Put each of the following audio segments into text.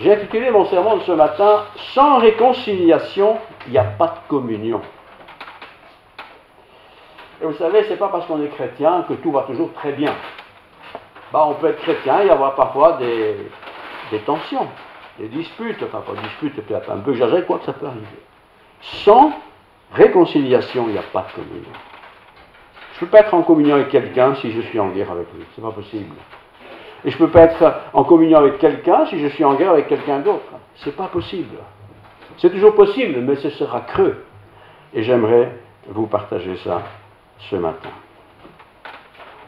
J'ai intitulé mon sermon de ce matin « Sans réconciliation, il n'y a pas de communion ». Et vous savez, ce n'est pas parce qu'on est chrétien que tout va toujours très bien. On peut être chrétien et y avoir parfois des tensions, des disputes, enfin pas de disputes, peut-être un peu exagéré, quoi que ça peut arriver. Sans réconciliation, il n'y a pas de communion. Je ne peux pas être en communion avec quelqu'un si je suis en guerre avec lui, c'est pas possible. Et je ne peux pas être en communion avec quelqu'un si je suis en guerre avec quelqu'un d'autre. C'est pas possible. C'est toujours possible, mais ce sera creux. Et j'aimerais vous partager ça ce matin.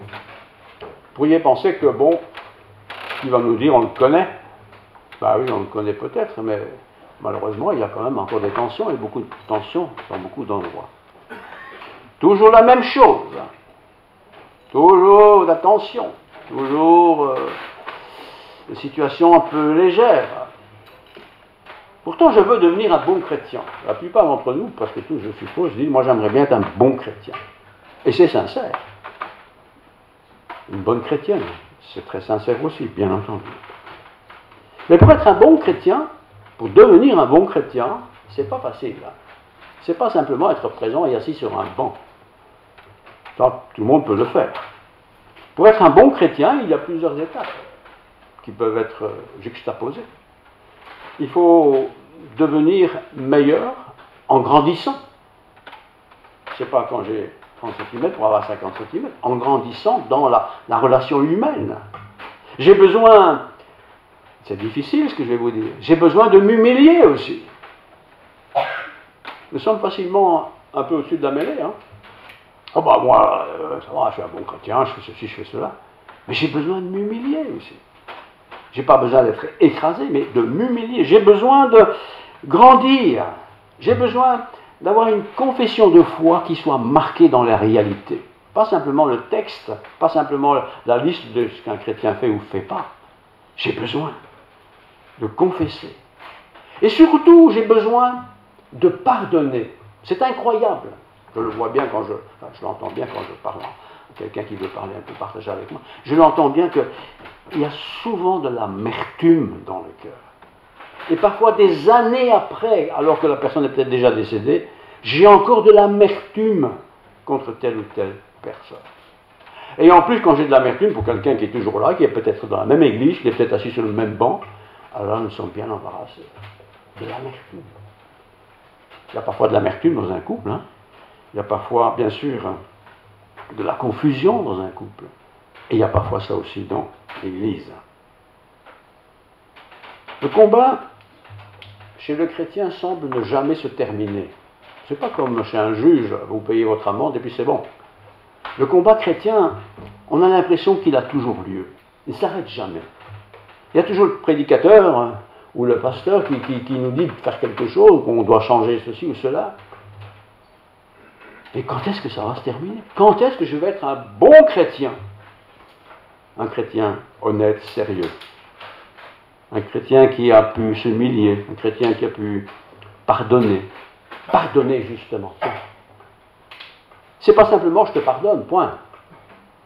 Vous pourriez penser que, bon, il va nous dire, on le connaît. Ben oui, on le connaît peut-être, mais malheureusement, il y a quand même encore des tensions, et beaucoup de tensions dans beaucoup d'endroits. Toujours la même chose. Toujours la tension. Toujours des situations un peu légères. Pourtant, je veux devenir un bon chrétien. La plupart d'entre nous, presque tous, je suppose, disent, moi j'aimerais bien être un bon chrétien. Et c'est sincère. Une bonne chrétienne, c'est très sincère aussi, bien entendu. Mais pour être un bon chrétien, pour devenir un bon chrétien, c'est pas facile. C'est pas simplement être présent et assis sur un banc. Ça, tout le monde peut le faire. Pour être un bon chrétien, il y a plusieurs étapes qui peuvent être juxtaposées. Il faut devenir meilleur en grandissant. Je ne sais pas quand j'ai 30 cm pour avoir 50 cm, en grandissant dans la relation humaine. J'ai besoin, c'est difficile ce que je vais vous dire, j'ai besoin de m'humilier aussi. Nous sommes facilement un peu au-dessus de la mêlée, hein. Oh bah moi, ça va, je suis un bon chrétien, je fais ceci, je fais cela. Mais j'ai besoin de m'humilier aussi. J'ai pas besoin d'être écrasé, mais de m'humilier. J'ai besoin de grandir. J'ai besoin d'avoir une confession de foi qui soit marquée dans la réalité. Pas simplement le texte, pas simplement la liste de ce qu'un chrétien fait ou ne fait pas. J'ai besoin de confesser. Et surtout, j'ai besoin de pardonner. C'est incroyable. Je le vois bien quand je l'entends bien quand je parle à quelqu'un qui veut parler un peu, partager avec moi. Je l'entends bien qu'il y a souvent de l'amertume dans le cœur. Et parfois des années après, alors que la personne est peut-être déjà décédée, j'ai encore de l'amertume contre telle ou telle personne. Et en plus, quand j'ai de l'amertume pour quelqu'un qui est toujours là, qui est peut-être dans la même église, qui est peut-être assis sur le même banc, alors là, nous sommes bien embarrassés. De l'amertume. Il y a parfois de l'amertume dans un couple. Hein. Il y a parfois, bien sûr, de la confusion dans un couple. Et il y a parfois ça aussi dans l'église. Le combat chez le chrétien semble ne jamais se terminer. C'est pas comme chez un juge, vous payez votre amende et puis c'est bon. Le combat chrétien, on a l'impression qu'il a toujours lieu. Il ne s'arrête jamais. Il y a toujours le prédicateur ou le pasteur qui nous dit de faire quelque chose, qu'on doit changer ceci ou cela. Et quand est-ce que ça va se terminer? Quand est-ce que je vais être un bon chrétien? Un chrétien honnête, sérieux. Un chrétien qui a pu s'humilier, un chrétien qui a pu pardonner. Pardonner, justement. C'est pas simplement je te pardonne, point.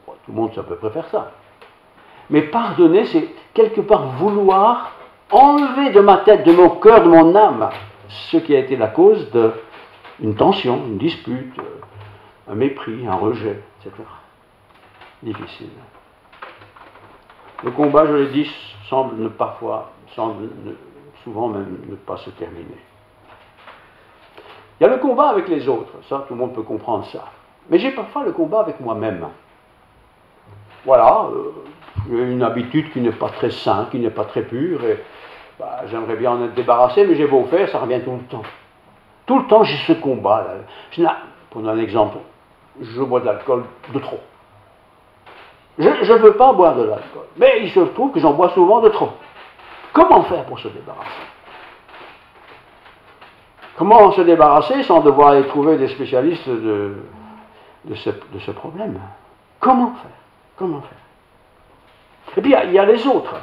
Bon, tout le monde sait à peu près faire ça. Mais pardonner, c'est quelque part vouloir enlever de ma tête, de mon cœur, de mon âme, ce qui a été la cause d'une tension, une dispute, un mépris, un rejet, etc. Difficile. Le combat, je l'ai dit, semble souvent même ne pas se terminer. Il y a le combat avec les autres, ça tout le monde peut comprendre ça. Mais j'ai parfois le combat avec moi-même. Voilà, j'ai une habitude qui n'est pas très saine, qui n'est pas très pure, et j'aimerais bien en être débarrassé, mais j'ai beau faire, ça revient tout le temps. Tout le temps, j'ai ce combat. Pour donner un exemple, je bois de l'alcool de trop. Je ne veux pas boire de l'alcool, mais il se trouve que j'en bois souvent de trop. Comment faire pour se débarrasser? Comment se débarrasser sans devoir aller trouver des spécialistes de ce problème? Comment faire? Comment faire? Et puis il y a les autres,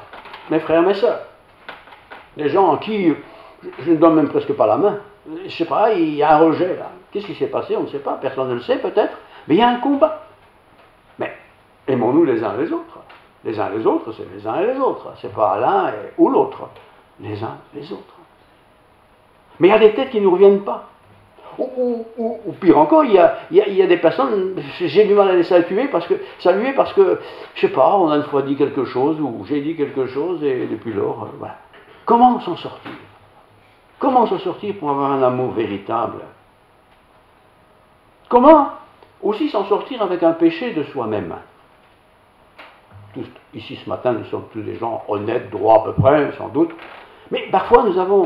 mes frères, mes sœurs. Des gens en qui je ne donne même presque pas la main. Je ne sais pas, il y a un rejet là. Qu'est-ce qui s'est passé? On ne sait pas, personne ne le sait peut-être, mais il y a un combat. Mais aimons-nous les uns les autres. Les uns les autres, c'est les uns et les autres. C'est pas l'un ou l'autre. Les uns les autres. Mais il y a des têtes qui ne nous reviennent pas. Ou pire encore, il y a des personnes, j'ai du mal à les saluer parce que, je sais pas, on a une fois dit quelque chose, ou j'ai dit quelque chose, et depuis lors, voilà. Comment s'en sortir? Comment s'en sortir pour avoir un amour véritable? Comment aussi s'en sortir avec un péché de soi-même? Tous, ici ce matin, nous sommes tous des gens honnêtes, droits à peu près, sans doute, mais parfois nous avons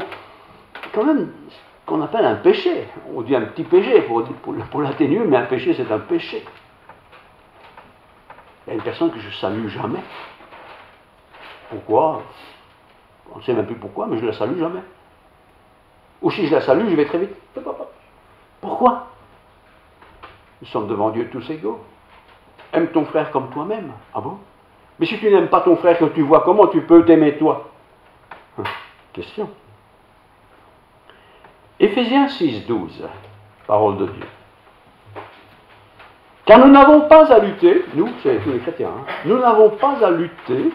quand même ce qu'on appelle un péché. On dit un petit péché pour l'atténuer, mais un péché c'est un péché. Il y a une personne que je salue jamais. Pourquoi? On ne sait même plus pourquoi, mais je ne la salue jamais. Ou si je la salue, je vais très vite. Pourquoi? Nous sommes devant Dieu tous égaux. Aime ton frère comme toi-même. Ah bon? Mais si tu n'aimes pas ton frère que tu vois, comment tu peux t'aimer toi? Question. Éphésiens 6,12, parole de Dieu. Car nous n'avons pas à lutter, nous, c'est tous les chrétiens, nous n'avons pas à lutter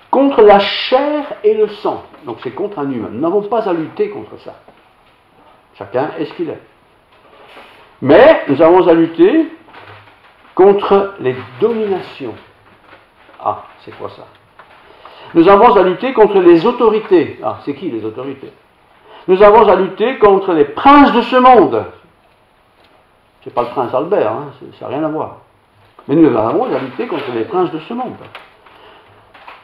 contre la chair et le sang. Donc c'est contre un humain. Nous n'avons pas à lutter contre ça. Chacun est ce qu'il est. Mais nous avons à lutter contre les dominations. Ah, c'est quoi ça? Nous avons à lutter contre les autorités. Ah, c'est qui les autorités? Nous avons à lutter contre les princes de ce monde. C'est pas le prince Albert, hein, ça n'a rien à voir. Mais nous avons à lutter contre les princes de ce monde.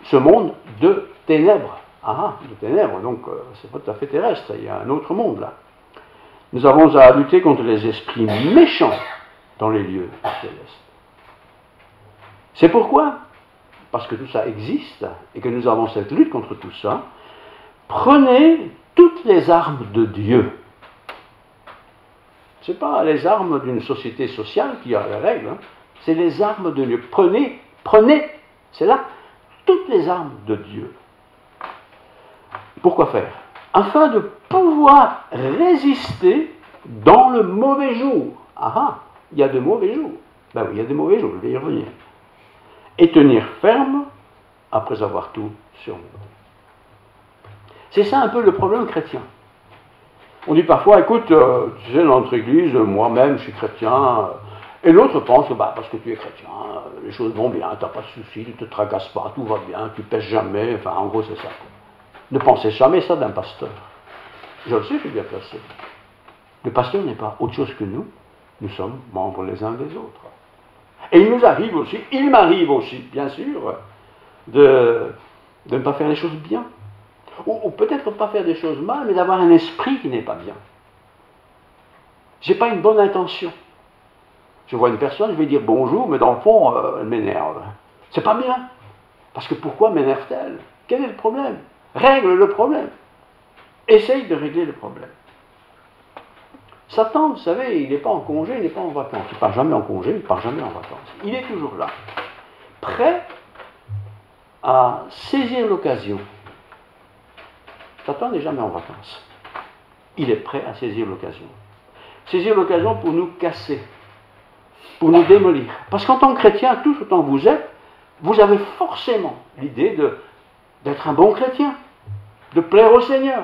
Ce monde de ténèbres. Ah, de ténèbres, donc c'est pas tout à fait terrestre, il y a un autre monde là. Nous avons à lutter contre les esprits méchants dans les lieux célestes. C'est pourquoi, parce que tout ça existe et que nous avons cette lutte contre tout ça, prenez toutes les armes de Dieu. Ce n'est pas les armes d'une société sociale qui a les règles, hein. C'est les armes de Dieu. Prenez, c'est là, toutes les armes de Dieu. Pourquoi faire? Afin de pouvoir résister dans le mauvais jour. Ah ah, il y a de mauvais jours. Ben oui, il y a de mauvais jours, je vais y revenir. Et tenir ferme après avoir tout surmonté. C'est ça un peu le problème chrétien. On dit parfois, écoute, tu sais, dans notre église, moi-même, je suis chrétien, et l'autre pense que parce que tu es chrétien, les choses vont bien, tu n'as pas de soucis, tu ne te tracasses pas, tout va bien, tu ne pèches jamais, enfin, en gros, c'est ça. Ne pensez jamais ça d'un pasteur. Je le sais, je suis bien placé. Le pasteur n'est pas autre chose que nous. Nous sommes membres les uns des autres. Et il m'arrive aussi, bien sûr, de ne pas faire les choses bien. Ou peut-être pas faire des choses mal, mais d'avoir un esprit qui n'est pas bien. Je n'ai pas une bonne intention. Je vois une personne, je vais dire bonjour, mais dans le fond, elle m'énerve. C'est pas bien. Parce que pourquoi m'énerve-t-elle? Quel est le problème? Règle le problème. Essaye de régler le problème. Satan, vous savez, il n'est pas en congé, il n'est pas en vacances. Il ne part jamais en congé, il ne part jamais en vacances. Il est toujours là, prêt à saisir l'occasion. Satan n'est jamais en vacances. Il est prêt à saisir l'occasion. Saisir l'occasion pour nous casser, pour nous démolir. Parce qu'en tant que chrétien, tout autant que vous êtes, vous avez forcément l'idée d'être un bon chrétien, de plaire au Seigneur.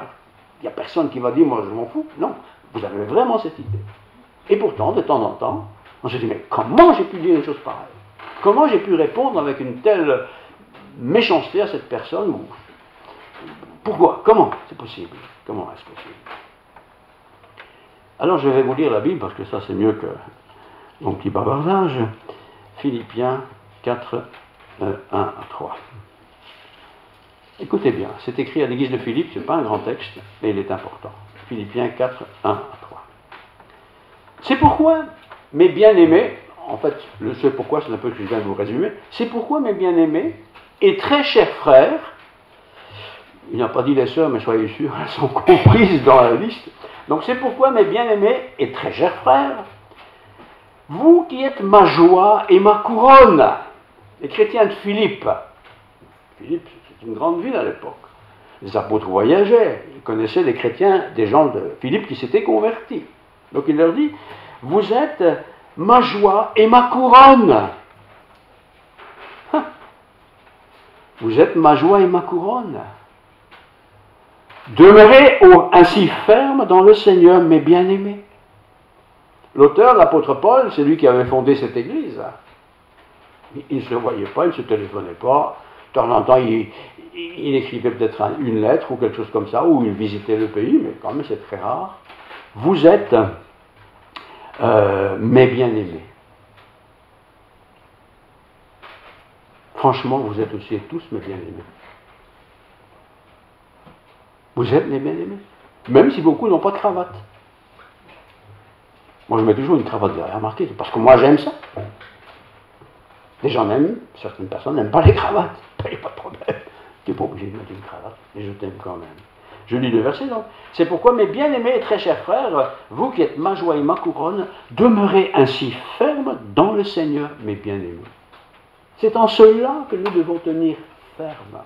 Il n'y a personne qui va dire, moi je m'en fous. Non, vous avez vraiment cette idée. Et pourtant, de temps en temps, on se dit, mais comment j'ai pu dire une chose pareille? Comment j'ai pu répondre avec une telle méchanceté à cette personne? Pourquoi? Comment c'est possible? Comment est-ce possible? Alors je vais vous lire la Bible, parce que ça c'est mieux que mon petit bavardage. Philippiens 4, 1 à 3. Écoutez bien, c'est écrit à l'église de Philippe, ce n'est pas un grand texte, mais il est important. Philippiens 4, 1 à 3. C'est pourquoi, mes bien-aimés, en fait, le c'est pourquoi, c'est un peu ce que je viens de vous résumer, c'est pourquoi, mes bien-aimés, et très chers frères, il n'a pas dit les sœurs, mais soyez sûrs, elles sont comprises dans la liste. Donc c'est pourquoi, mes bien-aimés, et très chers frères, vous qui êtes ma joie et ma couronne, les chrétiens de Philippe, Philippe, c'est une grande ville à l'époque. Les apôtres voyageaient, ils connaissaient les chrétiens, des gens de Philippe qui s'étaient convertis. Donc il leur dit, vous êtes ma joie et ma couronne. Vous êtes ma joie et ma couronne. Demeurez ainsi ferme dans le Seigneur, mes bien-aimés. L'auteur, l'apôtre Paul, c'est lui qui avait fondé cette église. Il ne se voyait pas, il ne se téléphonait pas. De temps en temps, il écrivait peut-être une lettre ou quelque chose comme ça, ou il visitait le pays, mais quand même c'est très rare. Vous êtes mes bien-aimés. Franchement, vous êtes aussi tous mes bien-aimés. Vous êtes mes bien-aimés. Même si beaucoup n'ont pas de cravate. Moi, je mets toujours une cravate derrière, remarquez, parce que moi, j'aime ça. Les gens aiment, certaines personnes n'aiment pas les cravates. Il n'y a pas de problème. Tu n'es pas obligé de mettre une cravate, mais je t'aime quand même. Je lis le verset donc. C'est pourquoi, mes bien-aimés et très chers frères, vous qui êtes ma joie et ma couronne, demeurez ainsi fermes dans le Seigneur, mes bien-aimés. C'est en cela que nous devons tenir ferme.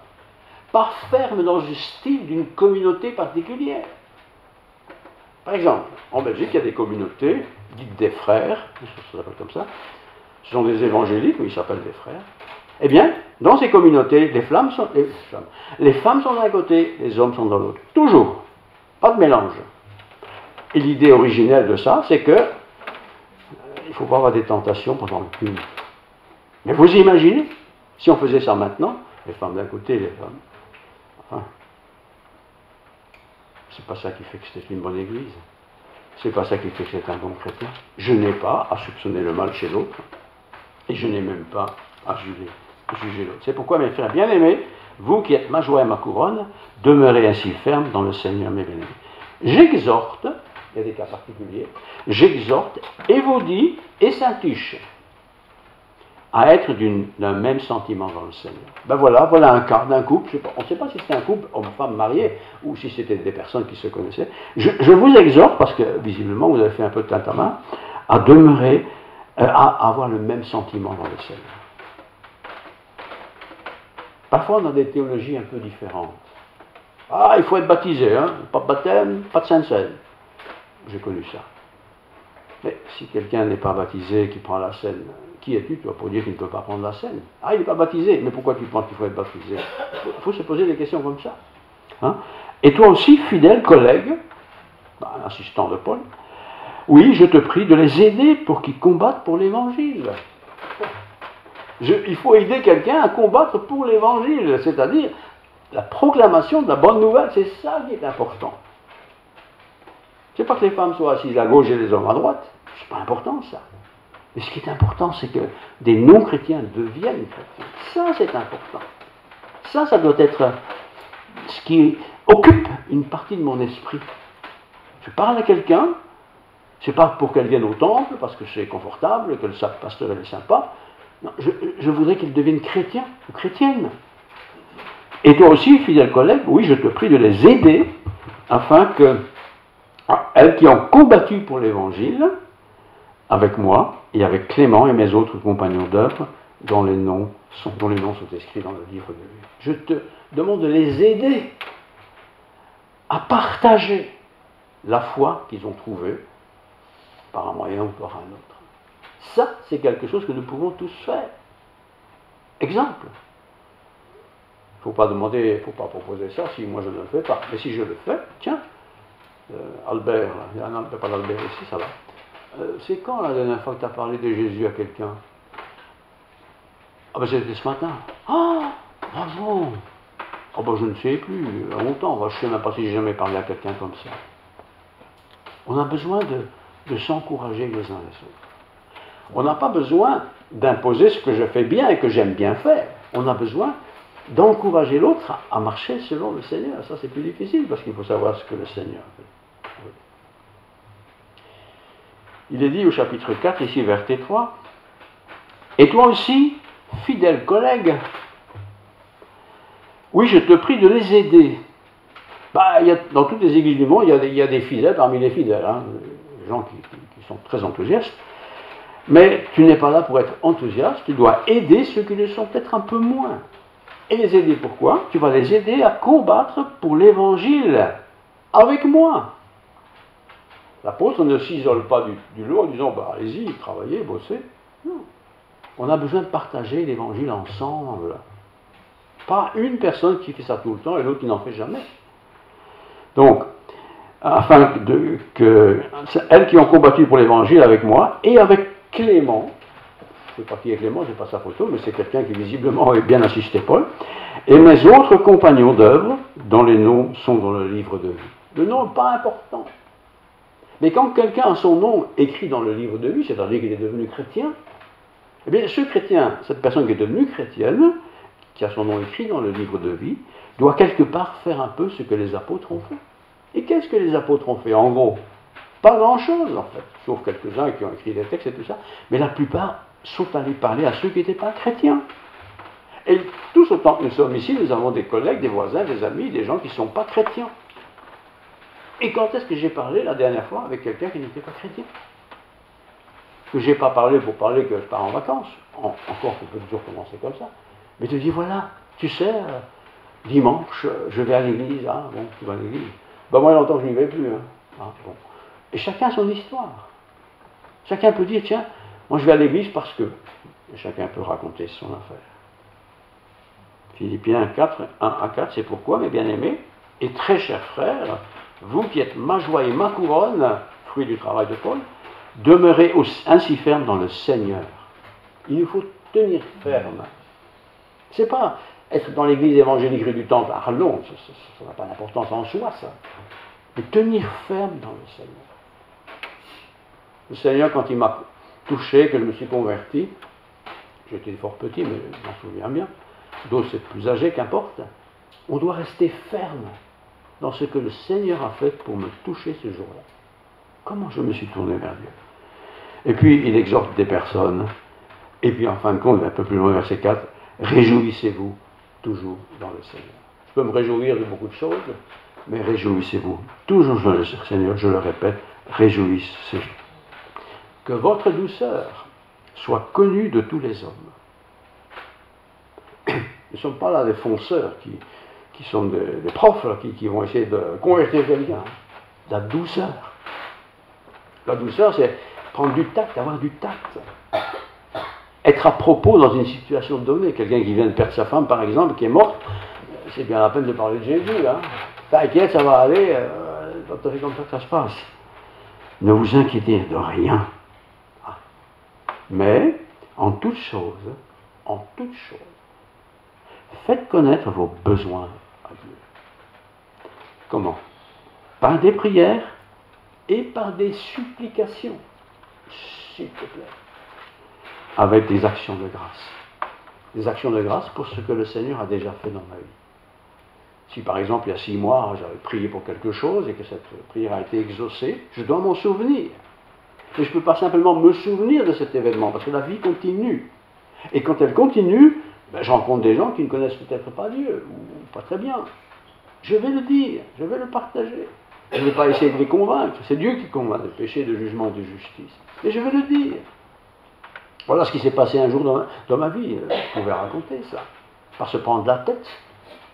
Pas ferme dans le style d'une communauté particulière. Par exemple, en Belgique, il y a des communautés dites des frères, ça s'appelle comme ça. Ce sont des évangéliques, mais ils s'appellent des frères. Eh bien, dans ces communautés, les femmes sont d'un côté, les hommes sont de l'autre. Toujours. Pas de mélange. Et l'idée originelle de ça, c'est que il ne faut pas avoir des tentations pendant le culte. Mais vous imaginez, si on faisait ça maintenant, les femmes d'un côté, les femmes. Enfin, c'est pas ça qui fait que c'est une bonne église. C'est pas ça qui fait que c'est un bon chrétien. Je n'ai pas à soupçonner le mal chez l'autre, et je n'ai même pas à juger l'autre. C'est pourquoi, mes frères bien-aimés, vous qui êtes ma joie et ma couronne, demeurez ainsi fermes dans le Seigneur, mes bien-aimés. J'exhorte, il y a des cas particuliers, j'exhorte Évodie et Syntyche à être d'un même sentiment dans le Seigneur. Ben voilà un cas d'un couple, on ne sait pas si c'était un couple homme-femme marié ou si c'était des personnes qui se connaissaient. Je vous exhorte, parce que visiblement vous avez fait un peu de tintamin, à demeurer, à avoir le même sentiment dans le Seigneur. Parfois on a des théologies un peu différentes. Ah, il faut être baptisé, hein? Pas de baptême, pas de Sainte-Seine. J'ai connu ça. Mais si quelqu'un n'est pas baptisé, qui prend la scène, qui es-tu, toi, pour dire qu'il ne peut pas prendre la scène? Ah, il n'est pas baptisé, mais pourquoi tu penses qu'il faut être baptisé? Il faut se poser des questions comme ça. Hein? Et toi aussi, fidèle collègue, un assistant de Paul, oui, je te prie de les aider pour qu'ils combattent pour l'évangile. Il faut aider quelqu'un à combattre pour l'évangile, c'est-à-dire la proclamation de la bonne nouvelle, c'est ça qui est important. C'est pas que les femmes soient assises à gauche et les hommes à droite, c'est pas important ça. Mais ce qui est important, c'est que des non-chrétiens deviennent chrétiens. Ça, c'est important. Ça doit être ce qui occupe une partie de mon esprit. Je parle à quelqu'un, c'est pas pour qu'elle vienne au temple, parce que c'est confortable, que le pasteur est sympa. Non, je voudrais qu'il devienne chrétien ou chrétienne. Et toi aussi, fidèle collègue, oui, je te prie de les aider afin que elles qui ont combattu pour l'évangile, avec moi et avec Clément et mes autres compagnons d'œuvre, dont les noms sont écrits dans le livre de vie. Je te demande de les aider à partager la foi qu'ils ont trouvée par un moyen ou par un autre. Ça, c'est quelque chose que nous pouvons tous faire. Exemple. Il ne faut pas demander, il ne faut pas proposer ça si moi je ne le fais pas. Mais si je le fais, tiens, Albert, il y en a pas d'Albert ici, ça va. C'est quand la dernière fois que tu as parlé de Jésus à quelqu'un? Ah ben c'était ce matin. Ah, bravo. Ah ben je ne sais plus, longtemps, je ne sais même pas si j'ai jamais parlé à quelqu'un comme ça. On a besoin de s'encourager les uns les autres. On n'a pas besoin d'imposer ce que je fais bien et que j'aime bien faire. On a besoin d'encourager l'autre à marcher selon le Seigneur. Ça c'est plus difficile parce qu'il faut savoir ce que le Seigneur fait. Il est dit au chapitre 4, ici verset 3, « Et toi aussi, fidèle collègue, oui, je te prie de les aider. » Dans toutes les églises du monde, il y a des fidèles parmi les fidèles, hein, des gens qui sont très enthousiastes. Mais tu n'es pas là pour être enthousiaste, tu dois aider ceux qui le sont peut-être un peu moins. Et les aider pourquoi? Tu vas les aider à combattre pour l'évangile avec moi. L'apôtre ne s'isole pas du lot en disant allez-y, travaillez, bossez. Non. On a besoin de partager l'évangile ensemble. Pas une personne qui fait ça tout le temps et l'autre qui n'en fait jamais. Donc, afin que elles qui ont combattu pour l'évangile avec moi et avec Clément, je ne sais pas qui est Clément, je n'ai pas sa photo, mais c'est quelqu'un qui visiblement avait bien assisté Paul, et mes autres compagnons d'œuvre, dont les noms sont dans le livre de vie. Le nom n'est pas important. Mais quand quelqu'un a son nom écrit dans le livre de vie, c'est-à-dire qu'il est devenu chrétien, eh bien ce chrétien, cette personne qui est devenue chrétienne, qui a son nom écrit dans le livre de vie, doit quelque part faire un peu ce que les apôtres ont fait. Et qu'est-ce que les apôtres ont fait en gros? Pas grand-chose en fait, sauf quelques-uns qui ont écrit des textes et tout ça, mais la plupart sont allés parler à ceux qui n'étaient pas chrétiens. Et tous autant que nous sommes ici, nous avons des collègues, des voisins, des amis, des gens qui ne sont pas chrétiens. Et quand est-ce que j'ai parlé la dernière fois avec quelqu'un qui n'était pas chrétien? Que je n'ai pas parlé pour parler que je pars en vacances. Encore, on peut toujours commencer comme ça. Mais tu dis, voilà, tu sais, dimanche, je vais à l'église. Ah, bon, tu vas à l'église. Ben moi, il y a longtemps que je n'y vais plus. Hein. Ah, bon. Et chacun son histoire. Chacun peut dire, tiens, moi je vais à l'église parce que. Et chacun peut raconter son affaire. Philippiens 4, 1 à 4, c'est pourquoi, mes bien-aimés, et très chers frères, vous qui êtes ma joie et ma couronne, fruit du travail de Paul, demeurez ainsi fermes dans le Seigneur. Il nous faut tenir ferme. C'est pas être dans l'église évangélique rue du Temple à Arlon, ça n'a pas d'importance en soi, ça. Mais tenir ferme dans le Seigneur. Le Seigneur, quand il m'a touché, que je me suis converti, j'étais fort petit, mais je m'en souviens bien, d'autres c'est plus âgé, qu'importe, on doit rester ferme dans ce que le Seigneur a fait pour me toucher ce jour-là. Comment je me suis tourné vers Dieu. Et puis, il exhorte des personnes Et puis en fin de compte, un peu plus loin, verset 4, réjouissez-vous toujours dans le Seigneur. Je peux me réjouir de beaucoup de choses, mais réjouissez-vous toujours dans le Seigneur, je le répète, réjouissez-vous. Que votre douceur soit connue de tous les hommes. Nous ne sommes pas là des fonceurs qui sont des profs là, qui vont essayer de convertir quelqu'un. La douceur. La douceur, c'est prendre du tact, avoir du tact. Être à propos dans une situation donnée. Quelqu'un qui vient de perdre sa femme, par exemple, qui est morte, c'est bien la peine de parler de Jésus. Hein. T'inquiète, ça va aller, c'est comme ça que ça se passe. Ne vous inquiétez de rien. Mais, en toute chose, faites connaître vos besoins à Dieu. Comment? Par des prières et par des supplications, s'il te plaît, avec des actions de grâce. Des actions de grâce pour ce que le Seigneur a déjà fait dans ma vie. Si par exemple, il y a 6 mois, j'avais prié pour quelque chose et que cette prière a été exaucée, je dois m'en souvenir. Mais je ne peux pas simplement me souvenir de cet événement, parce que la vie continue. Et quand elle continue, je rencontre des gens qui ne connaissent peut-être pas Dieu, ou pas très bien. Je vais le dire, je vais le partager. Je ne vais pas essayer de les convaincre, c'est Dieu qui convainc de péché, de jugement, de justice. Et je vais le dire. Voilà ce qui s'est passé un jour dans ma vie, je pouvais raconter ça. Pas se prendre la tête,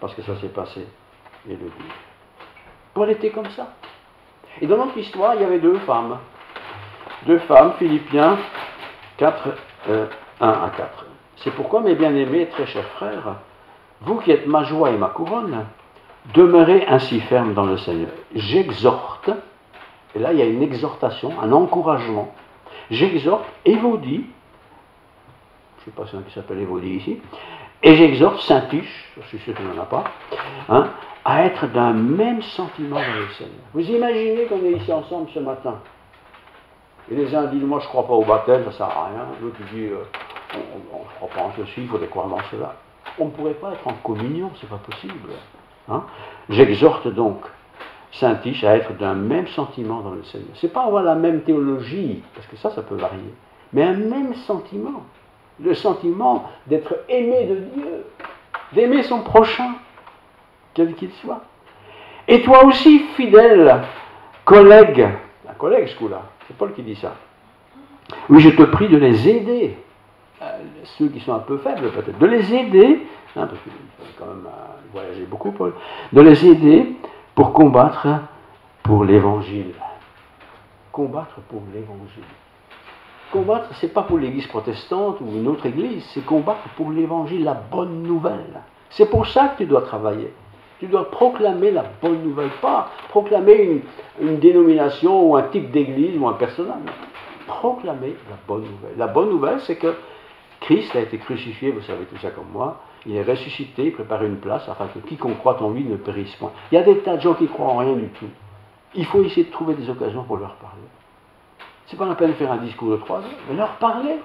parce que ça s'est passé, et le dire. Paul était comme ça. Et dans notre histoire, il y avait 2 femmes. 2 femmes, Philippiens 4, 1 à 4. C'est pourquoi, mes bien-aimés, très chers frères, vous qui êtes ma joie et ma couronne, demeurez ainsi fermes dans le Seigneur. J'exhorte, et là il y a une exhortation, un encouragement. J'exhorte Évodie, je ne sais pas si qui s'appelle Évodie ici, et j'exhorte Saint-Tiche, je suis sûr qu'il n'y en a pas, hein, à être d'un même sentiment dans le Seigneur. Vous imaginez qu'on est ici ensemble ce matin. Et les uns disent, moi je ne crois pas au baptême, ça ne sert à rien. L'autre dit, je ne crois pas en ceci, il faudrait croire dans cela. On ne pourrait pas être en communion, ce n'est pas possible. Hein? J'exhorte donc Saint-Tiche à être d'un même sentiment dans le Seigneur. Ce n'est pas avoir la même théologie, parce que ça peut varier, mais un même sentiment. Le sentiment d'être aimé de Dieu, d'aimer son prochain, quel qu'il soit. Et toi aussi, fidèle collègue, un collègue ce coup-là, c'est Paul qui dit ça. Oui, je te prie de les aider, ceux qui sont un peu faibles peut-être, de les aider, hein, parce qu'il fallait quand même voyager beaucoup, Paul, de les aider pour combattre pour l'Évangile. Combattre pour l'Évangile. Combattre, c'est pas pour l'église protestante ou une autre église, c'est combattre pour l'Évangile, la bonne nouvelle. C'est pour ça que tu dois travailler. Tu dois proclamer la bonne nouvelle, pas proclamer une dénomination ou un type d'église ou un personnage. Proclamer la bonne nouvelle. La bonne nouvelle, c'est que Christ a été crucifié, vous savez tout ça comme moi, il est ressuscité, il prépare une place afin que quiconque croit en lui ne périsse point. Il y a des tas de gens qui croient en rien du tout. Il faut essayer de trouver des occasions pour leur parler. C'est pas la peine de faire un discours de 3 heures, mais leur parler.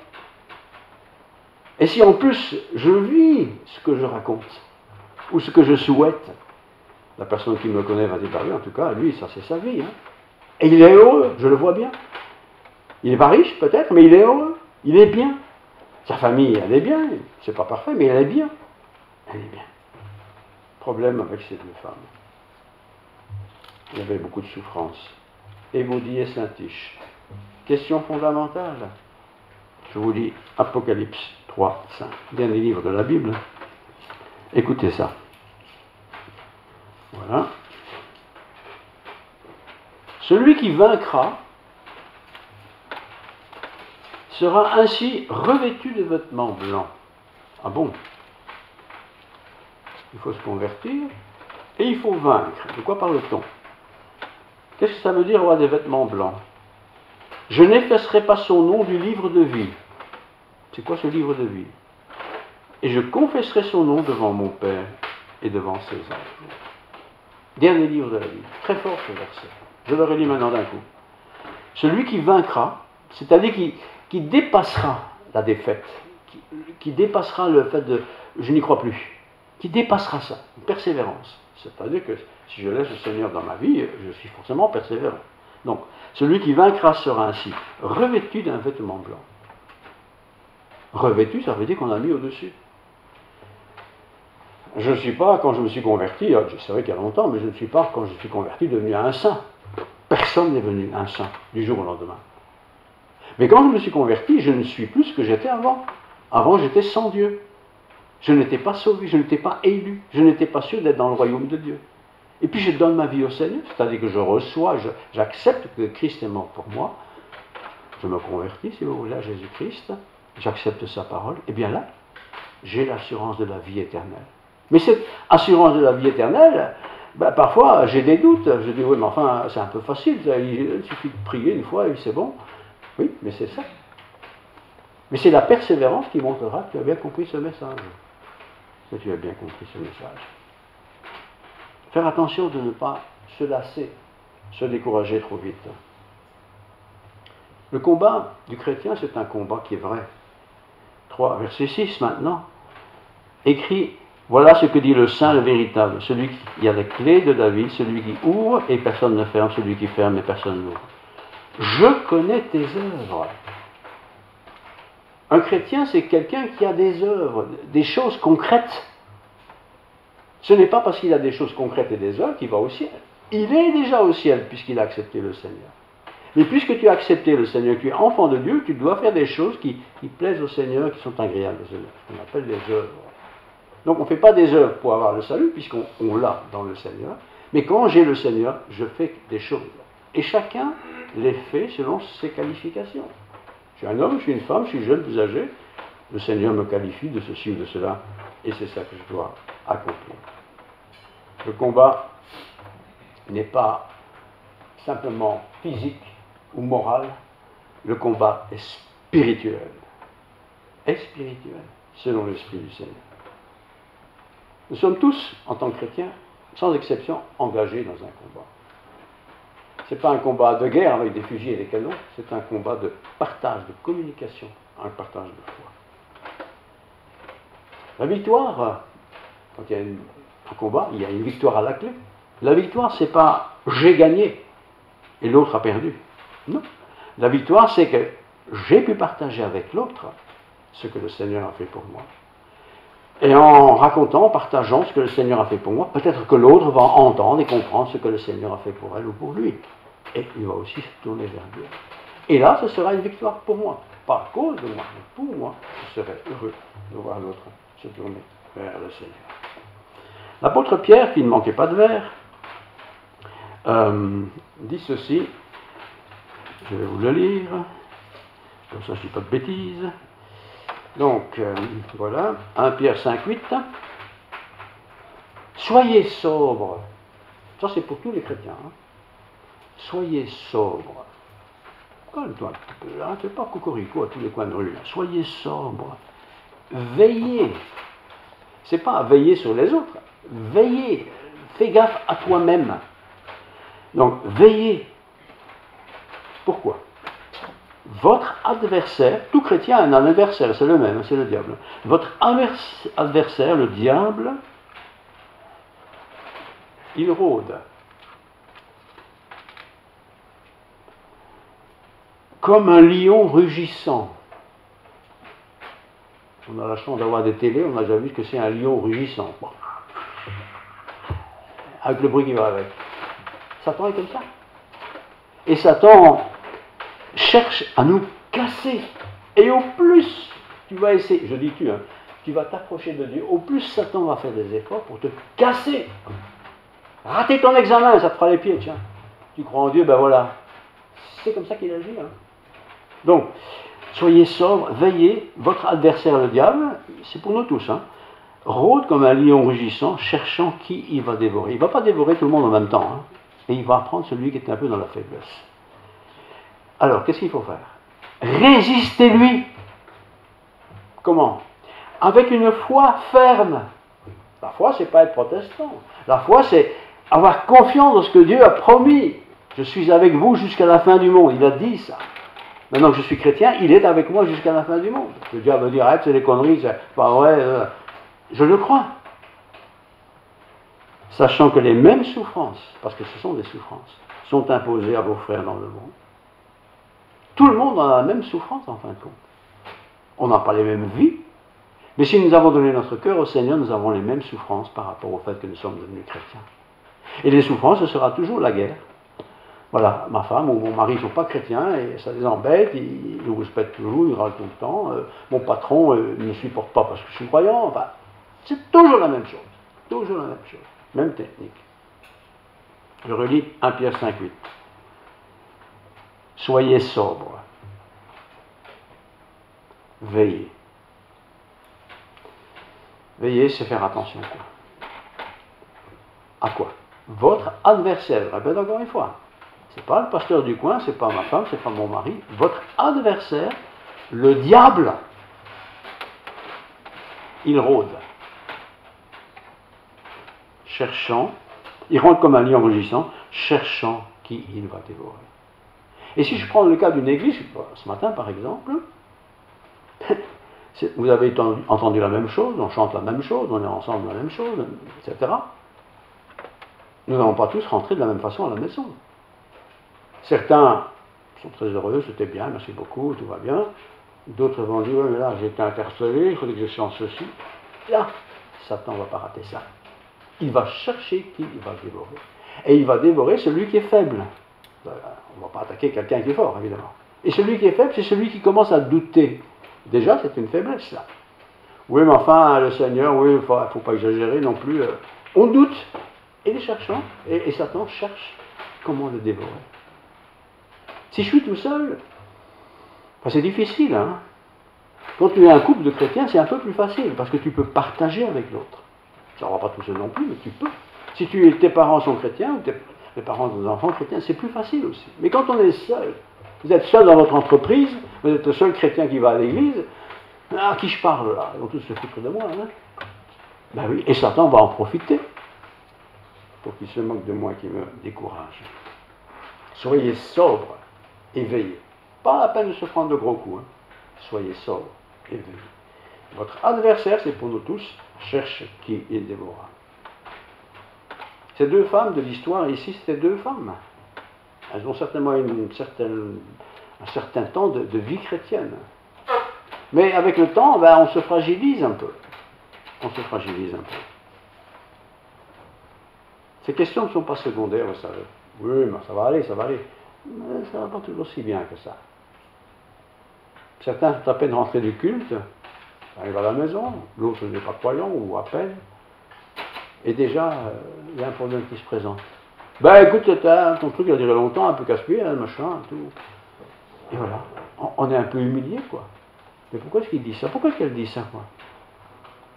Et si en plus je vis ce que je raconte, ou ce que je souhaite, la personne qui me connaît va dire, bah oui, en tout cas, lui, ça c'est sa vie. Hein. Et il est heureux, je le vois bien. Il n'est pas riche peut-être, mais il est heureux, il est bien. Sa famille, elle est bien, c'est pas parfait, mais elle est bien. Elle est bien. Problème avec ces 2 femmes. Il y avait beaucoup de souffrance. Évodie et Saint-Tiche. Question fondamentale. Je vous lis Apocalypse 3, 5. Dernier livre de la Bible. Écoutez ça. Voilà. Celui qui vaincra sera ainsi revêtu de vêtements blancs. Ah bon? Il faut se convertir et il faut vaincre. De quoi parle-t-on? Qu'est-ce que ça veut dire avoir des vêtements blancs? Je n'effacerai pas son nom du livre de vie. C'est quoi ce livre de vie? Et je confesserai son nom devant mon Père et devant ses anges. Dernier livre de la Bible. Très fort ce verset. Je le relis maintenant d'un coup. Celui qui vaincra, c'est-à-dire qui dépassera la défaite, qui dépassera le fait de « je n'y crois plus », qui dépassera ça, une persévérance. C'est-à-dire que si je laisse le Seigneur dans ma vie, je suis forcément persévérant. Donc, celui qui vaincra sera ainsi revêtu d'un vêtement blanc. Revêtu, ça veut dire qu'on a mis au-dessus. Je ne suis pas, quand je me suis converti, je savais qu'il y a longtemps, mais je ne suis pas, quand je suis converti, devenu un saint. Personne n'est venu un saint du jour au lendemain. Mais quand je me suis converti, je ne suis plus ce que j'étais avant. Avant, j'étais sans Dieu. Je n'étais pas sauvé, je n'étais pas élu, je n'étais pas sûr d'être dans le royaume de Dieu. Et puis je donne ma vie au Seigneur, c'est-à-dire que je reçois, j'accepte que Christ est mort pour moi. Je me convertis, si vous voulez, à Jésus-Christ. J'accepte sa parole. Et bien là, j'ai l'assurance de la vie éternelle. Mais cette assurance de la vie éternelle, ben, parfois j'ai des doutes. Je dis, oui, mais enfin, c'est un peu facile. Il suffit de prier une fois et c'est bon. Oui, mais c'est ça. Mais c'est la persévérance qui montrera que tu as bien compris ce message. Que tu as bien compris ce message. Faire attention de ne pas se lasser, se décourager trop vite. Le combat du chrétien, c'est un combat qui est vrai. 3, verset 6 maintenant, écrit, voilà ce que dit le Saint, le véritable, celui qui a les clés de David, celui qui ouvre et personne ne ferme, celui qui ferme et personne n'ouvre. Je connais tes œuvres. Un chrétien, c'est quelqu'un qui a des œuvres, des choses concrètes. Ce n'est pas parce qu'il a des choses concrètes et des œuvres qu'il va au ciel. Il est déjà au ciel puisqu'il a accepté le Seigneur. Mais puisque tu as accepté le Seigneur, tu es enfant de Dieu, tu dois faire des choses qui plaisent au Seigneur, qui sont agréables au Seigneur. Ce qu'on appelle les œuvres. Donc on ne fait pas des œuvres pour avoir le salut, puisqu'on l'a dans le Seigneur. Mais quand j'ai le Seigneur, je fais des choses. Et chacun les fait selon ses qualifications. Je suis un homme, je suis une femme, je suis jeune, plus âgé. Le Seigneur me qualifie de ceci ou de cela. Et c'est ça que je dois accomplir. Le combat n'est pas simplement physique ou moral. Le combat est spirituel. Est spirituel, selon l'Esprit du Seigneur. Nous sommes tous, en tant que chrétiens, sans exception, engagés dans un combat. Ce n'est pas un combat de guerre avec des fusils et des canons, c'est un combat de partage, de communication, un partage de foi. La victoire, quand il y a un combat, il y a une victoire à la clé. La victoire, ce n'est pas j'ai gagné et l'autre a perdu. Non. La victoire, c'est que j'ai pu partager avec l'autre ce que le Seigneur a fait pour moi. Et en racontant, en partageant ce que le Seigneur a fait pour moi, peut-être que l'autre va entendre et comprendre ce que le Seigneur a fait pour elle ou pour lui. Et il va aussi se tourner vers Dieu. Et là, ce sera une victoire pour moi. Pas à cause de moi, mais pour moi, je serai heureux de voir l'autre se tourner vers le Seigneur. L'apôtre Pierre, qui ne manquait pas de verre, dit ceci. Je vais vous le lire. Comme ça, je ne dis pas de bêtises. Donc, voilà, 1 Pierre 5, 8. Soyez sobres. Ça, c'est pour tous les chrétiens. Hein. Soyez sobres. Calme-toi un petit peu, là. C'est pas cocorico à tous les coins de rue. Là. Soyez sobres. Veillez. C'est pas veiller sur les autres. Veillez. Fais gaffe à toi-même. Donc, veillez. Pourquoi ? Votre adversaire, tout chrétien a un adversaire, c'est le même, c'est le diable. Votre adversaire, le diable, il rôde. Comme un lion rugissant. On a la chance d'avoir des télés, on a déjà vu que c'est un lion rugissant. Avec le bruit qui va avec. Satan est comme ça. Et Satan cherche à nous casser. Et au plus tu vas essayer, je dis tu, hein, tu vas t'approcher de Dieu, au plus Satan va faire des efforts pour te casser. Rater ton examen, ça te fera les pieds, tiens. Tu crois en Dieu, ben voilà. C'est comme ça qu'il agit. Hein. Donc, soyez sobres, veillez, votre adversaire le diable, c'est pour nous tous, hein, rôde comme un lion rugissant, cherchant qui il va dévorer. Il ne va pas dévorer tout le monde en même temps, hein, et il va prendre celui qui est un peu dans la faiblesse. Alors, qu'est-ce qu'il faut faire ? Résistez-lui. Comment ? Avec une foi ferme. La foi, c'est pas être protestant. La foi, c'est avoir confiance dans ce que Dieu a promis. Je suis avec vous jusqu'à la fin du monde. Il a dit ça. Maintenant que je suis chrétien, il est avec moi jusqu'à la fin du monde. Le diable va dire, arrête, c'est des conneries, c'est pas vrai. Je le crois. Sachant que les mêmes souffrances, parce que ce sont des souffrances, sont imposées à vos frères dans le monde. Tout le monde a la même souffrance en fin de compte. On n'a pas les mêmes vies. Mais si nous avons donné notre cœur au Seigneur, nous avons les mêmes souffrances par rapport au fait que nous sommes devenus chrétiens. Et les souffrances, ce sera toujours la guerre. Voilà, ma femme ou mon mari ne sont pas chrétiens et ça les embête, ils nous respectent toujours, ils râlent tout le temps. Mon patron ne me supporte pas parce que je suis croyant. Enfin, c'est toujours la même chose. Toujours la même chose. Même technique. Je relis 1 Pierre 5,8. Soyez sobres. Veillez. Veillez, c'est faire attention. Quoi. À quoi? Votre adversaire, je répète encore une fois. C'est pas le pasteur du coin, c'est pas ma femme, c'est pas mon mari. Votre adversaire, le diable, il rôde. Cherchant, il rentre comme un lion rugissant, cherchant qui il va dévorer. Et si je prends le cas d'une église, ce matin par exemple, vous avez entendu la même chose, on chante la même chose, on est ensemble la même chose, etc. Nous n'allons pas tous rentrer de la même façon à la maison. Certains sont très heureux, c'était bien, merci beaucoup, tout va bien. D'autres vont dire, oui, mais là j'ai été interpellé, il faudrait que je change ceci. Là, Satan ne va pas rater ça. Il va chercher qui il va dévorer. Et il va dévorer celui qui est faible. On ne va pas attaquer quelqu'un qui est fort, évidemment. Et celui qui est faible, c'est celui qui commence à douter. Déjà, c'est une faiblesse, là. Oui, mais enfin, le Seigneur, oui, il ne faut pas exagérer non plus. On doute. Et les cherchants, et Satan cherche comment le dévorer. Si je suis tout seul, c'est difficile. Hein. Quand tu es un couple de chrétiens, c'est un peu plus facile, parce que tu peux partager avec l'autre. Ça ne va pas tout seul non plus, mais tu peux. Si tes parents sont chrétiens, ou les parents de tes enfants chrétiens, c'est plus facile aussi. Mais quand on est seul, vous êtes seul dans votre entreprise, vous êtes le seul chrétien qui va à l'église, à qui je parle là? Ils vont tous se foutre de moi. Hein. Ben oui, et Satan va en profiter pour qu'il se moque de moi, qui me décourage. Soyez sobres et veillez. Pas la peine de se prendre de gros coups. Hein. Soyez sobres et veillez. Votre adversaire, c'est pour nous tous, cherche qui il dévorera. Ces deux femmes de l'histoire, ici, c'était deux femmes. Elles ont certainement un certain temps de vie chrétienne. Mais avec le temps, on se fragilise un peu. On se fragilise un peu. Ces questions ne sont pas secondaires, vous savez. Oui, mais ça va aller, ça va aller. Mais ça ne va pas toujours si bien que ça. Certains sont à peine rentrés du culte, arrivent à la maison, l'autre n'est pas croyant, ou à peine. Et déjà, il y a un problème qui se présente. Ben écoute, ton truc il a duré longtemps, un peu casse-pied, machin, tout. Et voilà, on est un peu humilié, quoi. Mais pourquoi est-ce qu'il dit ça? Pourquoi est-ce qu'elle dit ça, quoi?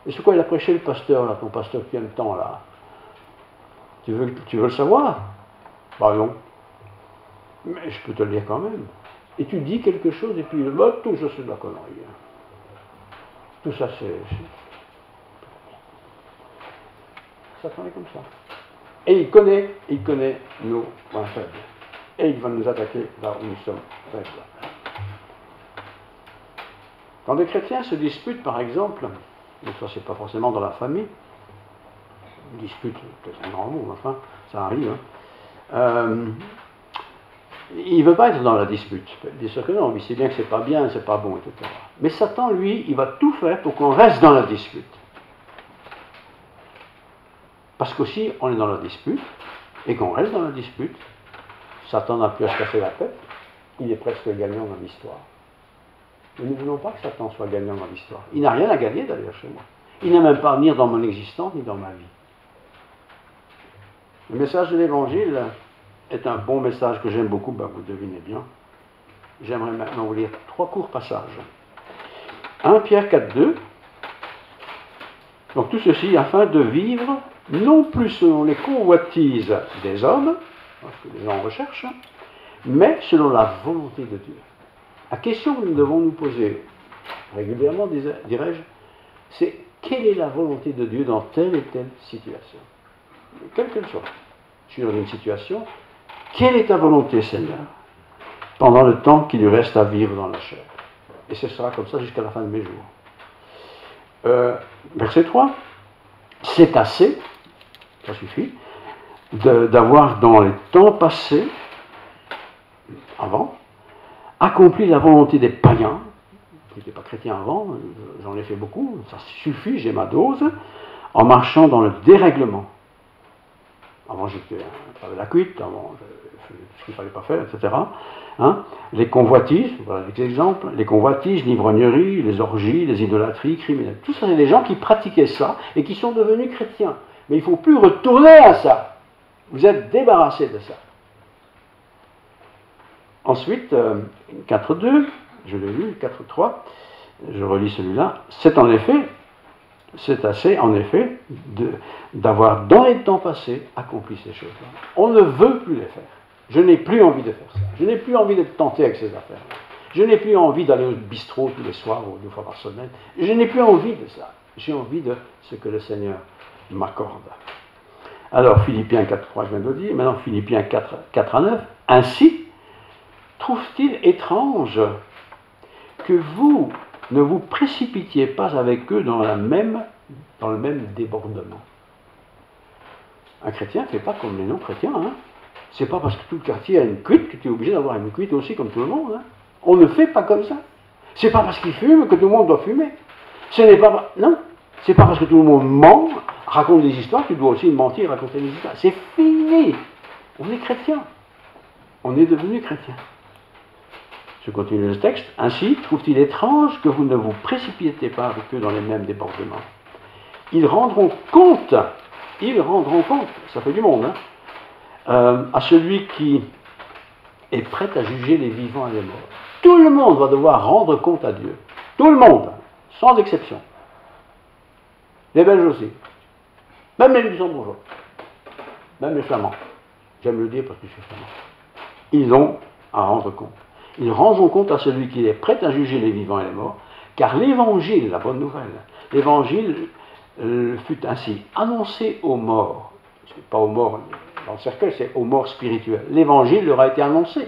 Et c'est quoi il a prêché le pasteur, là, ton pasteur qui a le temps, là? Tu veux le savoir? Bah non. Mais je peux te le dire quand même. Et tu dis quelque chose, et puis, tout ça c'est de la connerie. Tout ça c'est... Satan est comme ça. Et il connaît nos points faibles. Et il va nous attaquer là où nous sommes faibles. Quand des chrétiens se disputent, par exemple, mais ça c'est pas forcément dans la famille, dispute, peut-être un grand mot, enfin, ça arrive, il ne veut pas être dans la dispute. Bien sûr que non, il sait bien que c'est pas bien, c'est pas bon, etc. Mais Satan, lui, il va tout faire pour qu'on reste dans la dispute. Parce qu'aussi, on est dans la dispute, et qu'on reste dans la dispute, Satan n'a plus à se casser la tête, il est presque gagnant dans l'histoire. Mais nous ne voulons pas que Satan soit gagnant dans l'histoire. Il n'a rien à gagner d'ailleurs chez moi. Il n'a même pas à venir dans mon existence ni dans ma vie. Le message de l'Évangile est un bon message que j'aime beaucoup, vous le devinez bien. J'aimerais maintenant vous lire 3 courts passages. 1 Pierre 4,2. Donc tout ceci afin de vivre non plus selon les convoitises des hommes, parce que les gens recherchent, mais selon la volonté de Dieu. La question que nous devons nous poser régulièrement, dirais-je, c'est quelle est la volonté de Dieu dans telle et telle situation? Quelle qu'elle soit. Je suis dans une situation, quelle est ta volonté, Seigneur, pendant le temps qu'il lui reste à vivre dans la chair? Et ce sera comme ça jusqu'à la fin de mes jours. Verset 3. C'est assez, ça suffit, d'avoir dans les temps passés, avant, accompli la volonté des païens, qui n'étaient pas chrétiens avant, j'en ai fait beaucoup, ça suffit, j'ai ma dose, en marchant dans le dérèglement. Avant, j'étais à la cuite, avant, je faisais ce qu'il ne fallait pas faire, etc. Hein? Les convoitises, voilà des exemples, les convoitises, l'ivrognerie, les orgies, les idolâtries, criminels. Tout ça, c'est des gens qui pratiquaient ça et qui sont devenus chrétiens. Mais il ne faut plus retourner à ça. Vous êtes débarrassés de ça. Ensuite, 4.2, je l'ai lu, 4.3, je relis celui-là. C'est assez, en effet, d'avoir dans les temps passés accompli ces choses-là. On ne veut plus les faire. Je n'ai plus envie de faire ça. Je n'ai plus envie d'être tenté avec ces affaires-là. Je n'ai plus envie d'aller au bistrot tous les soirs ou 2 fois par semaine. Je n'ai plus envie de ça. J'ai envie de ce que le Seigneur m'accorde. Alors, Philippiens 4.3, je viens de le dire. Maintenant, Philippiens 4.9. Ainsi, trouve-t-il étrange que vous ne vous précipitiez pas avec eux dans le même débordement. Un chrétien ne fait pas comme les non-chrétiens. Hein. C'est pas parce que tout le quartier a une cuite que tu es obligé d'avoir une cuite aussi comme tout le monde. Hein. On ne fait pas comme ça. C'est pas parce qu'ils fument que tout le monde doit fumer. Ce n'est pas... Non. C'est pas parce que tout le monde ment, raconte des histoires, que tu dois aussi mentir et raconter des histoires. C'est fini. On est chrétien. On est devenu chrétien. Je continue le texte. Ainsi, trouve-t-il étrange que vous ne vous précipitez pas avec eux dans les mêmes débordements. Ils rendront compte, ça fait du monde, hein, à celui qui est prêt à juger les vivants et les morts. Tout le monde va devoir rendre compte à Dieu. Tout le monde, sans exception. Les Belges aussi. Même les Luxembourgeois. Même les Flamands. J'aime le dire parce que je suis flamand. Ils ont à rendre compte. Ils rendront compte à celui qui est prêt à juger les vivants et les morts, car l'évangile, la bonne nouvelle, l'évangile fut ainsi annoncé aux morts. C'est pas aux morts dans le cercueil, c'est aux morts spirituels. L'évangile leur a été annoncé.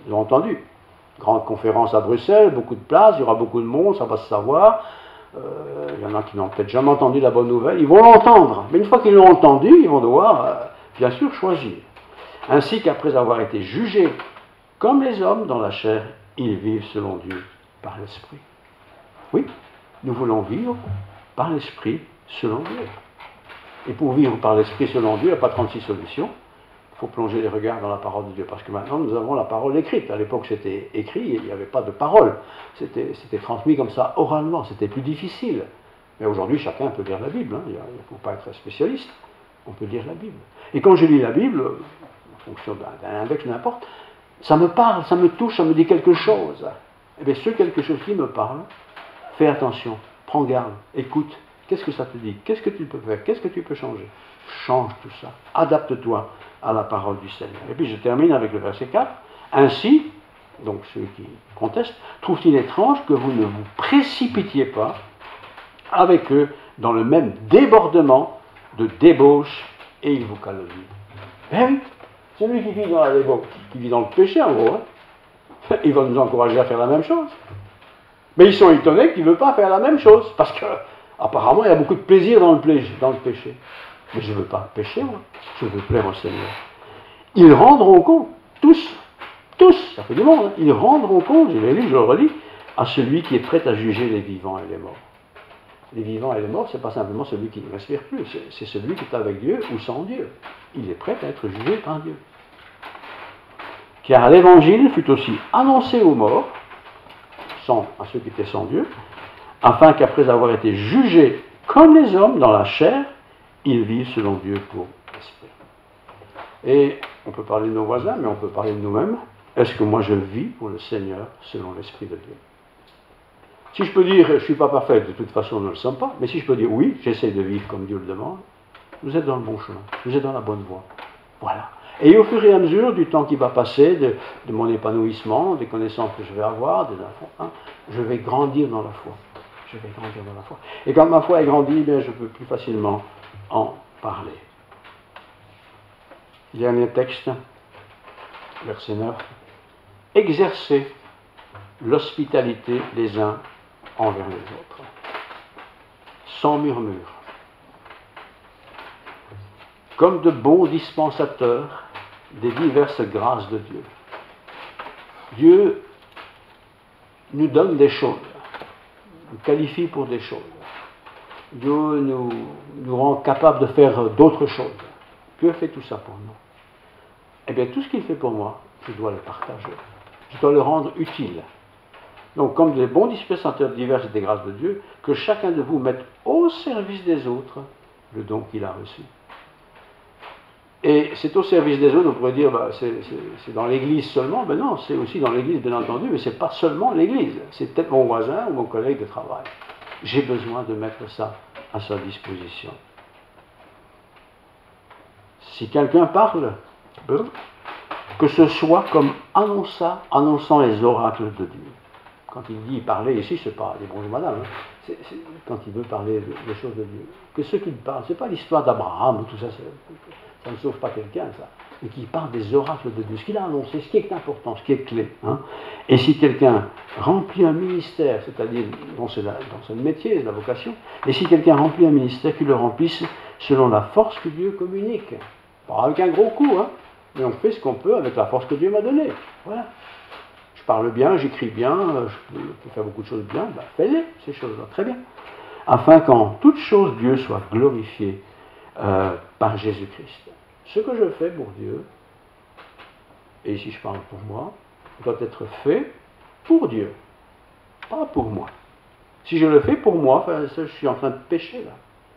Ils l'ont entendu. Grande conférence à Bruxelles, beaucoup de places, il y aura beaucoup de monde, ça va se savoir. Il y en a qui n'ont peut-être jamais entendu la bonne nouvelle, ils vont l'entendre. Mais une fois qu'ils l'ont entendu, ils vont devoir, bien sûr, choisir. Ainsi qu'après avoir été jugés comme les hommes dans la chair, ils vivent selon Dieu par l'Esprit. Oui, nous voulons vivre par l'Esprit selon Dieu. Et pour vivre par l'Esprit selon Dieu, il n'y a pas 36 solutions. Il faut plonger les regards dans la parole de Dieu. Parce que maintenant, nous avons la parole écrite. À l'époque, c'était écrit, il n'y avait pas de parole. C'était transmis comme ça, oralement. C'était plus difficile. Mais aujourd'hui, chacun peut lire la Bible. Hein. Il ne faut pas être spécialiste. On peut lire la Bible. Et quand je lis la Bible, en fonction d'un index, n'importe, ça me parle, ça me touche, ça me dit quelque chose. Eh bien, ce quelque chose qui me parle, fais attention, prends garde, écoute. Qu'est-ce que ça te dit? Qu'est-ce que tu peux faire? Qu'est-ce que tu peux changer? Change tout ça. Adapte-toi à la parole du Seigneur. Et puis je termine avec le verset 4. Ainsi, donc ceux qui contestent, trouve-t-il étrange que vous ne vous précipitiez pas avec eux dans le même débordement de débauche et ils vous calomnient. Eh oui, celui qui vit dans la débauche, qui vit dans le péché en gros, hein, il va nous encourager à faire la même chose. Mais ils sont étonnés qu'il ne veut pas faire la même chose, parce que apparemment il y a beaucoup de plaisir dans le péché. Mais je ne veux pas pécher, moi. Je veux plaire au Seigneur. Ils rendront compte, tous, ça fait du monde, hein, ils rendront compte, je l'ai lu, je le relis, à celui qui est prêt à juger les vivants et les morts. Les vivants et les morts, ce n'est pas simplement celui qui ne respire plus, c'est celui qui est avec Dieu ou sans Dieu. Il est prêt à être jugé par Dieu. Car l'évangile fut aussi annoncé aux morts, à ceux qui étaient sans Dieu, afin qu'après avoir été jugés comme les hommes dans la chair, ils vivent selon Dieu pour l'esprit. Et on peut parler de nos voisins, mais on peut parler de nous-mêmes. Est-ce que moi je vis pour le Seigneur selon l'esprit de Dieu? Si je peux dire je ne suis pas parfait, de toute façon nous ne le sommes pas, mais si je peux dire oui, j'essaie de vivre comme Dieu le demande, vous êtes dans le bon chemin, vous êtes dans la bonne voie. Voilà. Et au fur et à mesure du temps qui va passer, de mon épanouissement, des connaissances que je vais avoir, des enfants, hein, je vais grandir dans la foi. Je vais grandir dans la foi. Et quand ma foi est grandie, bien, je peux plus facilement en parler. Dernier texte, verset 9. Exercez l'hospitalité les uns envers les autres, sans murmure, comme de bons dispensateurs des diverses grâces de Dieu. Dieu nous donne des choses. qualifie pour des choses. Dieu nous rend capables de faire d'autres choses. Dieu fait tout ça pour nous. Eh bien, tout ce qu'il fait pour moi, je dois le partager. Je dois le rendre utile. Donc, comme des bons dispensateurs divers et des grâces de Dieu, que chacun de vous mette au service des autres le don qu'il a reçu. Et c'est au service des autres, on pourrait dire, bah, c'est dans l'Église seulement. Ben non, c'est aussi dans l'Église, bien entendu, mais ce n'est pas seulement l'Église. C'est peut-être mon voisin ou mon collègue de travail. J'ai besoin de mettre ça à sa disposition. Si quelqu'un parle, que ce soit comme annonçant les oracles de Dieu. Quand il dit parler ici, ce n'est pas des bonjours madame, hein. C'est quand il veut parler des choses de Dieu. Que ce qu'il parle, ce n'est pas l'histoire d'Abraham, tout ça, ça ne sauve pas quelqu'un, ça. Mais qu'il parle des oracles de Dieu, ce qu'il a annoncé, ce qui est important, ce qui est clé. Hein. Et si quelqu'un remplit un ministère, c'est-à-dire, dans ce métier, la vocation, et si quelqu'un remplit un ministère, qu'il le remplisse selon la force que Dieu communique. Pas avec un gros coup, hein, mais on fait ce qu'on peut avec la force que Dieu m'a donnée. Voilà. Je parle bien, j'écris bien, je peux faire beaucoup de choses bien, ben fais-les, ces choses-là, très bien. Afin qu'en toute chose, Dieu soit glorifié par Jésus-Christ. Ce que je fais pour Dieu, et ici je parle pour moi, doit être fait pour Dieu, pas pour moi. Si je le fais pour moi, je suis en train de pécher là,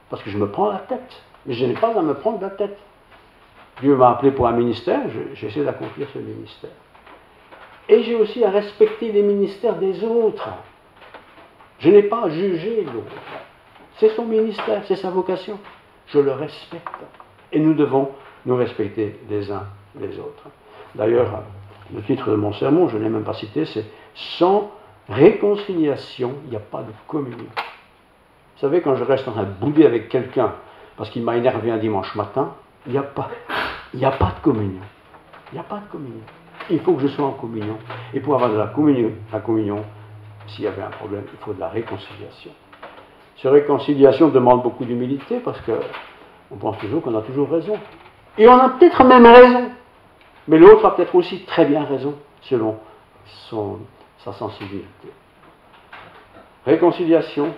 parce que je me prends la tête. Mais je n'ai pas à me prendre la tête. Dieu m'a appelé pour un ministère, j'essaie d'accomplir ce ministère. Et j'ai aussi à respecter les ministères des autres. Je n'ai pas à juger l'autre. C'est son ministère, c'est sa vocation. Je le respecte. Et nous devons nous respecter les uns les autres. D'ailleurs, le titre de mon sermon, je ne l'ai même pas cité, c'est « Sans réconciliation, il n'y a pas de communion ». Vous savez, quand je reste en train de bouder avec quelqu'un parce qu'il m'a énervé un dimanche matin, il n'y a pas de communion. Il n'y a pas de communion. Il faut que je sois en communion. Et pour avoir de la communion, s'il y avait un problème, il faut de la réconciliation. Cette réconciliation demande beaucoup d'humilité parce qu'on pense toujours qu'on a toujours raison. Et on a peut-être même raison. Mais l'autre a peut-être aussi très bien raison selon sa sensibilité. Réconciliation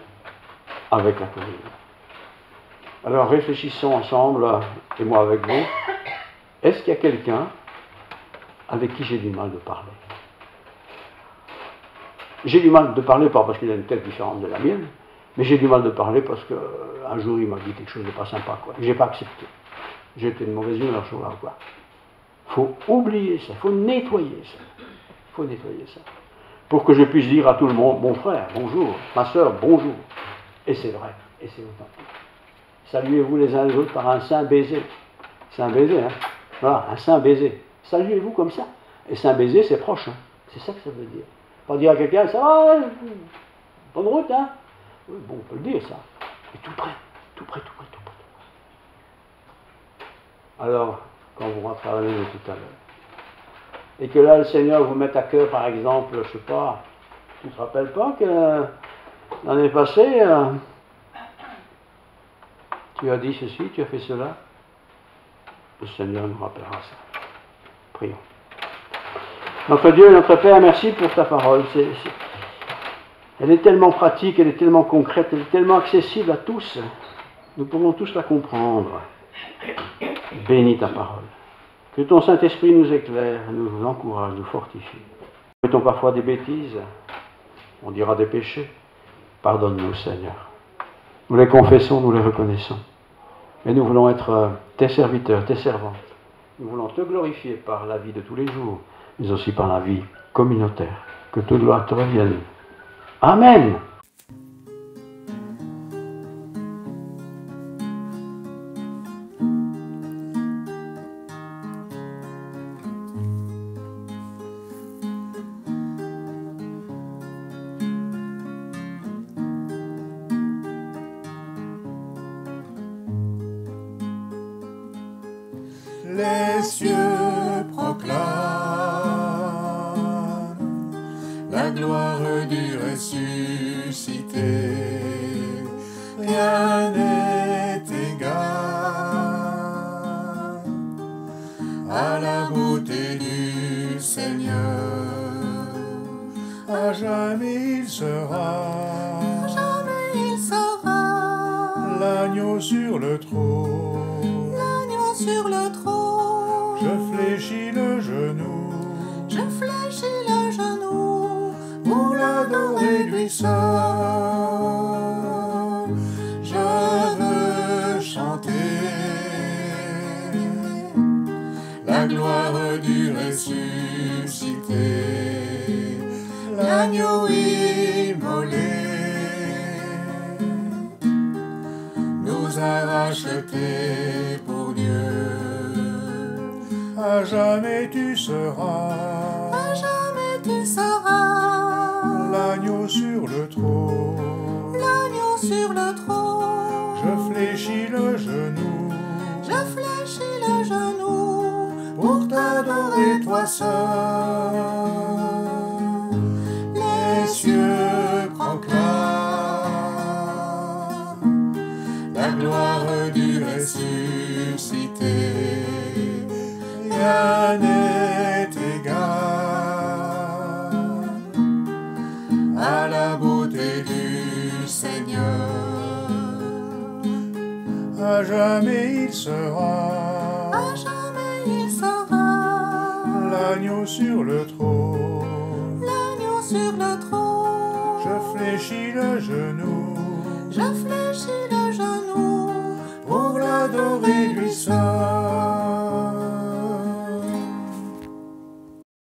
avec la communion. Alors réfléchissons ensemble, et moi avec vous. Est-ce qu'il y a quelqu'un avec qui j'ai du mal de parler? J'ai du mal de parler pas parce qu'il a une tête différente de la mienne, mais j'ai du mal de parler parce qu'un jour il m'a dit quelque chose de pas sympa, quoi. J'ai pas accepté. J'étais de mauvaise humeur ce jour-là, quoi. Il faut oublier ça, il faut nettoyer ça. Il faut nettoyer ça. Pour que je puisse dire à tout le monde, mon frère, bonjour, ma soeur, bonjour. Et c'est vrai, et c'est authentique. Saluez-vous les uns les autres par un saint baiser. C'est un baiser, hein. Voilà, un saint baiser. Saluez-vous comme ça. Et saint baiser, c'est proche, hein. C'est ça que ça veut dire. Pas dire à quelqu'un, ça va, bonne route, hein. Oui, bon, on peut le dire, ça. Mais tout près, tout près, tout près, tout près. Alors, quand vous rentrez à la maison tout à l'heure, et que là, le Seigneur vous mette à cœur, par exemple, je sais pas, tu ne te rappelles pas que l'année passée, tu as dit ceci, tu as fait cela, le Seigneur nous rappellera ça. Prions. Notre Dieu, notre Père, merci pour ta parole. Elle est tellement pratique, elle est tellement concrète, elle est tellement accessible à tous. Nous pouvons tous la comprendre. Bénis ta parole. Que ton Saint-Esprit nous éclaire, nous encourage, nous fortifie. Nous mettons parfois des bêtises, on dira des péchés. Pardonne-nous, Seigneur. Nous les confessons, nous les reconnaissons. Mais nous voulons être tes serviteurs, tes servantes. Nous voulons te glorifier par la vie de tous les jours, mais aussi par la vie communautaire. Que toute gloire te revienne. Amen. Les cieux proclament la gloire du ressuscité. Rien n'est égal à la beauté du Seigneur. À jamais il sera l'agneau sur le trône. L'agneau sur le trône. Je fléchis le genou Je fléchis le genou pour l'adorer lui seul. Je veux chanter la gloire du ressuscité, l'agneau immolé nous a rachetés pour Dieu. À jamais tu seras, À jamais tu seras l'agneau sur le trône. l'agneau sur le trône. Je fléchis le genou Je fléchis le genou pour t'adorer toi seul. Les cieux proclament la gloire du ressuscité. Rien n'est égal à la beauté du Seigneur. À jamais il sera À jamais il sera l'agneau sur le trône. l'agneau sur le trône. Je fléchis le genou Je fléchis le genou pour l'adorer lui seul.